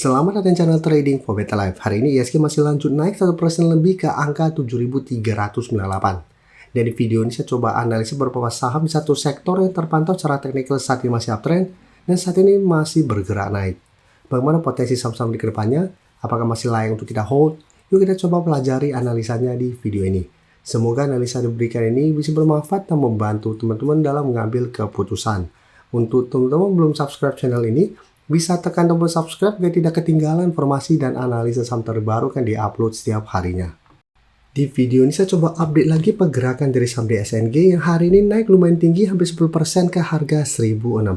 Selamat datang channel Trading for Better Life. Hari ini ISG masih lanjut naik 1% lebih ke angka 7.398. Dan di video ini saya coba analisis beberapa saham di satu sektor yang terpantau secara teknikal saat ini masih uptrend dan saat ini masih bergerak naik. Bagaimana potensi saham-saham di kedepannya? Apakah masih layak untuk kita hold? Yuk kita coba pelajari analisanya di video ini. Semoga analisa yang diberikan ini bisa bermanfaat dan membantu teman-teman dalam mengambil keputusan. Untuk teman-teman belum subscribe channel ini, bisa tekan tombol subscribe biar tidak ketinggalan informasi dan analisa saham terbaru kan diupload setiap harinya. Di video ini saya coba update lagi pergerakan dari saham DSNG yang hari ini naik lumayan tinggi hampir 10% ke harga 1060.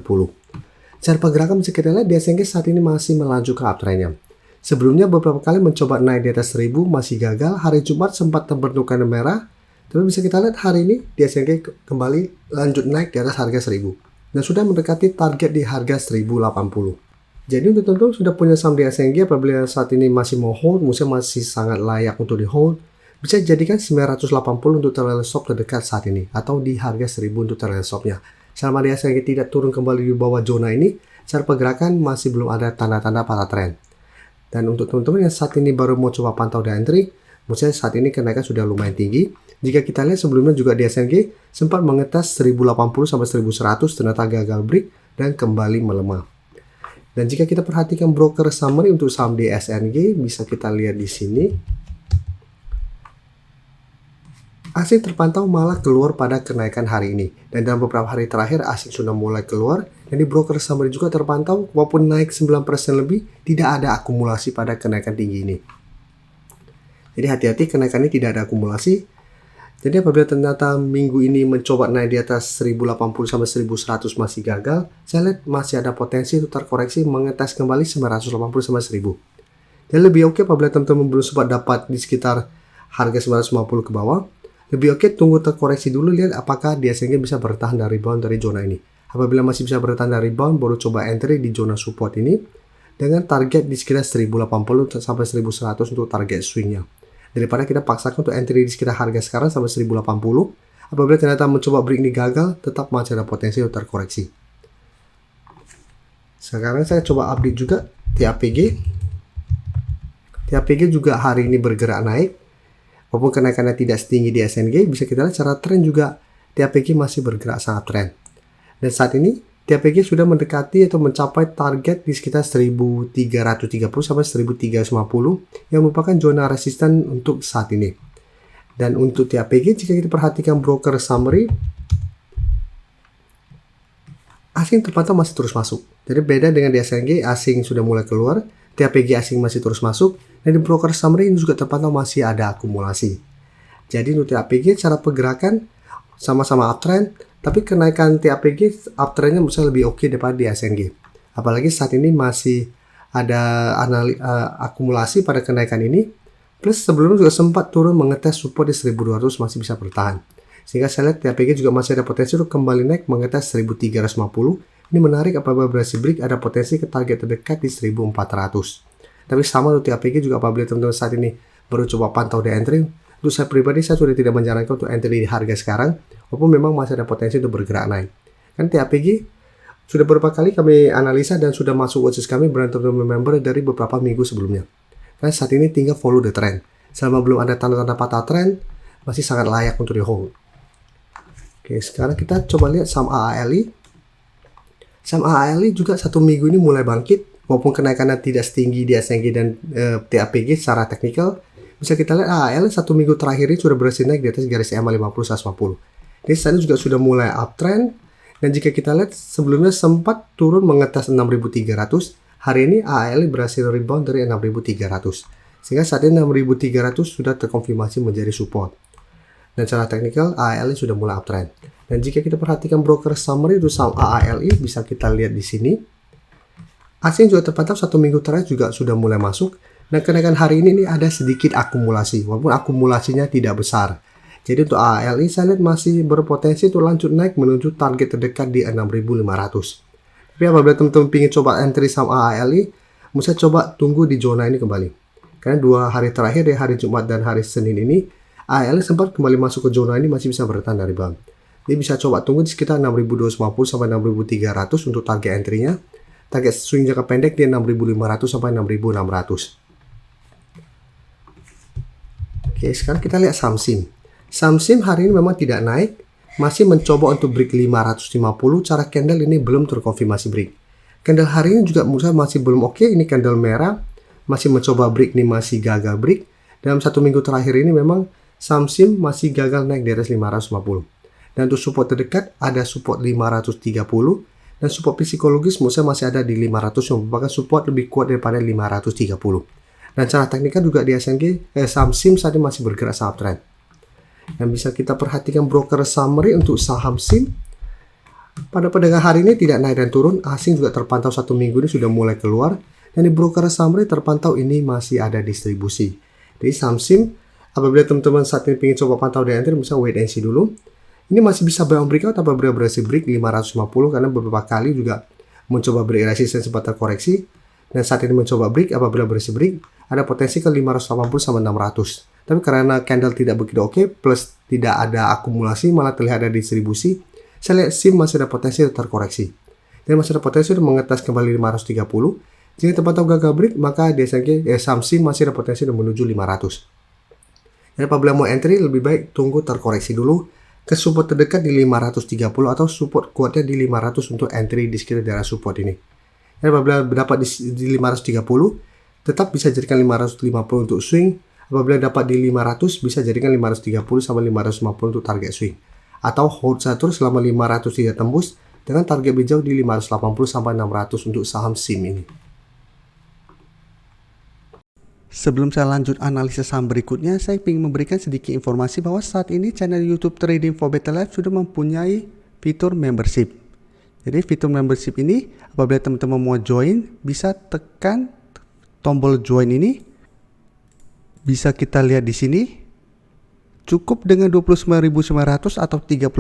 Secara pergerakan bisa kita lihat DSNG saat ini masih melaju ke uptrendnya. Sebelumnya beberapa kali mencoba naik di atas 1000 masih gagal, hari Jumat sempat terbentukan merah. Tapi bisa kita lihat hari ini DSNG kembali lanjut naik di atas harga 1000 dan sudah mendekati target di harga 1080. Jadi untuk teman-teman sudah punya saham DSNG apabila saat ini masih mau hold, maksudnya masih sangat layak untuk di hold, bisa jadikan 980 untuk trailing stop terdekat saat ini atau di harga 1000 untuk trailing stopnya. Selama DSNG tidak turun kembali di bawah zona ini, secara pergerakan masih belum ada tanda-tanda patah tren. Dan untuk teman-teman yang saat ini baru mau coba pantau dan entry, maksudnya saat ini kenaikan sudah lumayan tinggi. Jika kita lihat sebelumnya juga DSNG sempat mengetes 1080 sampai 1100 ternyata gagal break dan kembali melemah. Dan jika kita perhatikan broker summary untuk saham DSNG, bisa kita lihat di sini. Asing terpantau malah keluar pada kenaikan hari ini. Dan dalam beberapa hari terakhir asing sudah mulai keluar. Dan di broker summary juga terpantau walaupun naik 9% lebih, tidak ada akumulasi pada kenaikan tinggi ini. Jadi hati-hati kenaikan ini tidak ada akumulasi. Jadi apabila ternyata minggu ini mencoba naik di atas 1080 sampai 1100 masih gagal, saya lihat masih ada potensi untuk terkoreksi mengetes kembali 980 sampai 1000. Dan lebih oke apabila teman-teman belum sempat dapat di sekitar harga 950 ke bawah, lebih oke tunggu terkoreksi dulu, lihat apakah DSNG bisa bertahan dari rebound dari zona ini. Apabila masih bisa bertahan dari rebound, baru coba entry di zona support ini dengan target di sekitar 1080 sampai 1100 untuk target swingnya. Daripada kita paksakan untuk entry di sekitar harga sekarang sampai 1080, apabila ternyata mencoba break ini gagal, tetap masih ada potensi untuk terkoreksi. Sekarang saya coba update juga TAPG. TAPG juga hari ini bergerak naik, walaupun kenaikannya tidak setinggi di SNG, bisa kita lihat secara tren juga TAPG masih bergerak sangat tren. Dan saat ini TAPG sudah mendekati atau mencapai target di sekitar 1330 sampai 1350 yang merupakan zona resisten untuk saat ini. Dan untuk TAPG jika kita perhatikan broker summary, asing terpantau masih terus masuk. Jadi beda dengan di DSNG, asing sudah mulai keluar, TAPG asing masih terus masuk, dan di broker summary ini juga terpantau masih ada akumulasi. Jadi untuk TAPG cara pergerakan sama-sama uptrend, tapi kenaikan TAPG uptrendnya bisa lebih oke daripada di SNG. Apalagi saat ini masih ada akumulasi pada kenaikan ini. Plus sebelumnya juga sempat turun mengetes support di 1200 masih bisa bertahan. Sehingga saya lihat TAPG juga masih ada potensi untuk kembali naik mengetes 1350. Ini menarik apabila berhasil break ada potensi ke target terdekat di 1400. Tapi sama untuk TAPG juga apabila teman-teman saat ini baru coba pantau di entry. Untuk saya pribadi, saya sudah tidak menyarankan untuk entry di harga sekarang, walaupun memang masih ada potensi untuk bergerak naik. Kan TAPG sudah beberapa kali kami analisa dan sudah masuk watchlist kami berantem member dari beberapa minggu sebelumnya. Karena saat ini tinggal follow the trend. Selama belum ada tanda-tanda patah trend, masih sangat layak untuk di hold. Oke, sekarang kita coba lihat saham AALI. Saham AALI juga satu minggu ini mulai bangkit, walaupun kenaikannya tidak setinggi di SNG dan TAPG secara teknikal. Bisa kita lihat AAL satu minggu terakhir ini sudah berhasil naik di atas garis EMA 50-150. Jadi saat ini juga sudah mulai uptrend. Dan jika kita lihat sebelumnya sempat turun mengetes 6.300. Hari ini AAL berhasil rebound dari 6.300. Sehingga saat ini 6.300 sudah terkonfirmasi menjadi support. Dan secara teknikal AAL sudah mulai uptrend. Dan jika kita perhatikan broker summary untuk saham AALI bisa kita lihat di sini. Asing juga terpantau satu minggu terakhir juga sudah mulai masuk. Dan kenaikan hari ini ada sedikit akumulasi, walaupun akumulasinya tidak besar. Jadi untuk AALI saya lihat masih berpotensi untuk lanjut naik menuju target terdekat di 6.500. Tapi apabila teman-teman ingin coba entry saham AALI, mesti coba tunggu di zona ini kembali. Karena 2 hari terakhir, di hari Jumat dan hari Senin ini, AALI sempat kembali masuk ke zona ini masih bisa bertahan dari bawah. Jadi bisa coba tunggu di sekitar 6.250 sampai 6.300 untuk target entry-nya. target swing jangka pendek dia 6.500 sampai 6.600. Oke, sekarang kita lihat saham SIM. Saham SIM hari ini memang tidak naik, masih mencoba untuk break 550. Cara candle ini belum terkonfirmasi break. Candle hari ini juga menurut saya masih belum oke. Ini candle merah, masih mencoba break, ini masih gagal break. Dalam 1 minggu terakhir ini memang saham SIM masih gagal naik di atas 550. Dan untuk support terdekat ada support 530, dan support psikologis menurut saya masih ada di 500 yang merupakan support lebih kuat daripada 530. Dan cara teknikal juga di SNG, saham SIM saat ini masih bergerak saham trend. Dan bisa kita perhatikan broker summary untuk saham SIM. Pada perdagangan hari ini tidak naik dan turun, asing juga terpantau 1 minggu ini sudah mulai keluar. Dan di broker summary terpantau ini masih ada distribusi. Jadi saham SIM, apabila teman-teman saat ini ingin coba pantau di entry, bisa wait and see dulu. Ini masih bisa bound breakout apabila berhasil break 550, karena beberapa kali juga mencoba break resistance sempat terkoreksi. Dan saat ini mencoba break, apabila berhasil break, ada potensi ke 580 sama 600. Tapi karena candle tidak begitu oke, plus tidak ada akumulasi, malah terlihat ada distribusi, saya lihat SIM masih ada potensi terkoreksi. Dan masih ada potensi untuk mengetes kembali 530. Jika terpantau gagal break, maka di SNG, saham SIM masih ada potensi untuk menuju 500. Dan apabila mau entry, lebih baik tunggu terkoreksi dulu ke support terdekat di 530 atau support kuatnya di 500 untuk entry di sekitar daerah support ini. Dan apabila dapat di 530, tetap bisa jadikan 550 untuk swing. Apabila dapat di 500, bisa jadikan 530 sampai 550 untuk target swing. Atau hold satu selama 500 tidak tembus, dengan target hijau di 580 sampai 600 untuk saham SIM ini. Sebelum saya lanjut analisis saham berikutnya, saya ingin memberikan sedikit informasi bahwa saat ini channel YouTube Trading for Better Life sudah mempunyai fitur membership. Jadi fitur membership ini, apabila teman-teman mau join, bisa tekan tombol join ini. Bisa kita lihat di sini. Cukup dengan 29.900 atau 30.000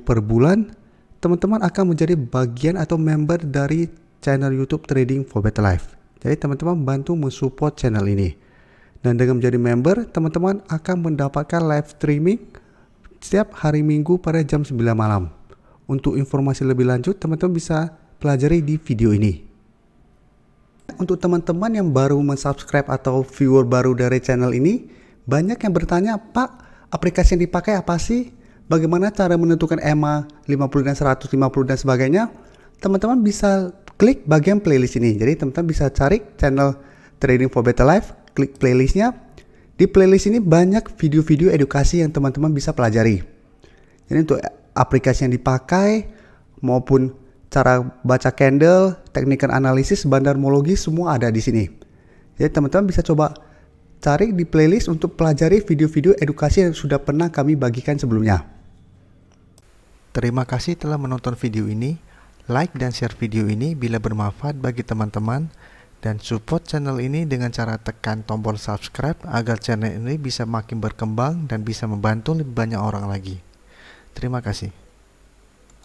per bulan, teman-teman akan menjadi bagian atau member dari channel YouTube Trading for Better Life. Jadi teman-teman bantu mensupport channel ini. Dan dengan menjadi member, teman-teman akan mendapatkan live streaming setiap hari Minggu pada jam 9 malam. Untuk informasi lebih lanjut, teman-teman bisa pelajari di video ini. Untuk teman-teman yang baru mensubscribe atau viewer baru dari channel ini, banyak yang bertanya, Pak, aplikasi yang dipakai apa sih? Bagaimana cara menentukan EMA 50 dan 150 dan sebagainya? Teman-teman bisa klik bagian playlist ini. Jadi teman-teman bisa cari channel Trading for Better Life, klik playlistnya. Di playlist ini banyak video-video edukasi yang teman-teman bisa pelajari. Jadi untuk aplikasi yang dipakai maupun cara baca candle, teknikal analisis, bandarmologi, semua ada di sini. Jadi teman-teman bisa coba cari di playlist untuk pelajari video-video edukasi yang sudah pernah kami bagikan sebelumnya. Terima kasih telah menonton video ini. Like dan share video ini bila bermanfaat bagi teman-teman, dan support channel ini dengan cara tekan tombol subscribe agar channel ini bisa makin berkembang dan bisa membantu lebih banyak orang lagi. Terima kasih.